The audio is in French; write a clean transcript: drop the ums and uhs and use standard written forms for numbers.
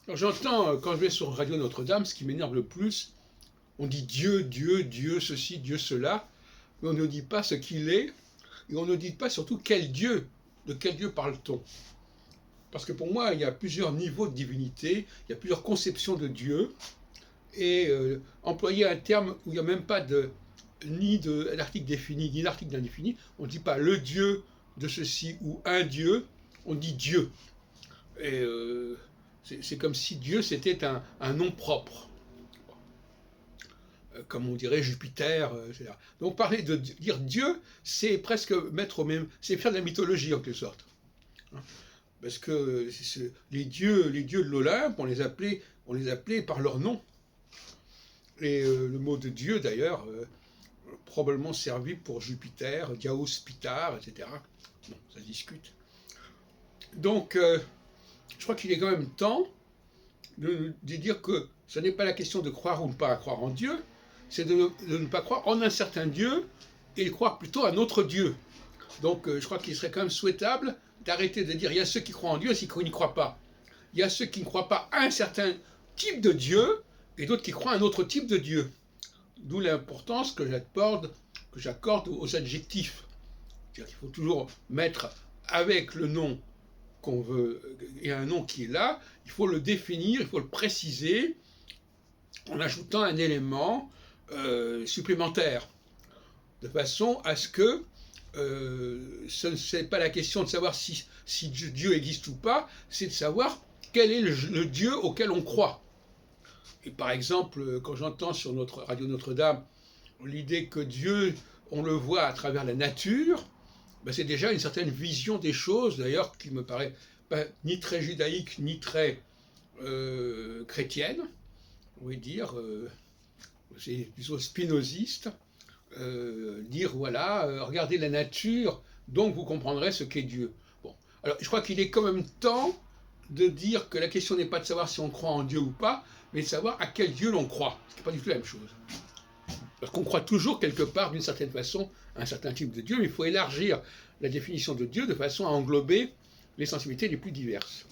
Alors j'entends, quand je vais sur Radio Notre-Dame, ce qui m'énerve le plus, on dit Dieu, Dieu, Dieu, ceci, Dieu, cela, mais on ne dit pas ce qu'il est, et on ne dit pas surtout quel Dieu, de quel Dieu parle-t-on. Parce que pour moi, il y a plusieurs niveaux de divinité, il y a plusieurs conceptions de Dieu, et employer un terme où il n'y a même pas ni d'article défini, ni d'article indéfini, on ne dit pas le Dieu de ceci ou un Dieu, on dit Dieu. Et c'est comme si Dieu c'était un nom propre, comme on dirait Jupiter, etc. Donc parler de dire Dieu, c'est presque mettre au même, c'est faire de la mythologie en quelque sorte. Parce que les dieux de l'Olympe, on les appelait par leur nom. Et le mot de Dieu d'ailleurs, probablement servi pour Jupiter, Diaos Pitar, etc. Bon, ça se discute. Donc, je crois qu'il est quand même temps de dire que ce n'est pas la question de croire ou ne pas croire en Dieu, c'est de ne pas croire en un certain Dieu et de croire plutôt à un autre Dieu. Donc, je crois qu'il serait quand même souhaitable d'arrêter de dire il y a ceux qui croient en Dieu et ceux qui n'y croient pas. Il y a ceux qui ne croient pas à un certain type de Dieu et d'autres qui croient à un autre type de Dieu. D'où l'importance que j'accorde aux adjectifs. C'est-à-dire qu'il faut toujours mettre avec le nom qu'on veut, il y a un nom qui est là, il faut le définir, il faut le préciser en ajoutant un élément supplémentaire, de façon à ce que ce n'est pas la question de savoir si Dieu existe ou pas, c'est de savoir quel est le Dieu auquel on croit. Et par exemple, quand j'entends sur notre Radio Notre-Dame l'idée que Dieu, on le voit à travers la nature, ben c'est déjà une certaine vision des choses, d'ailleurs, qui me paraît pas ni très judaïque, ni très chrétienne, on va dire, c'est plutôt spinoziste, dire, voilà, regardez la nature, donc vous comprendrez ce qu'est Dieu. Bon, alors je crois qu'il est quand même temps de dire que la question n'est pas de savoir si on croit en Dieu ou pas, mais de savoir à quel Dieu l'on croit, ce qui n'est pas du tout la même chose. Parce qu'on croit toujours quelque part, d'une certaine façon, à un certain type de Dieu, mais il faut élargir la définition de Dieu de façon à englober les sensibilités les plus diverses.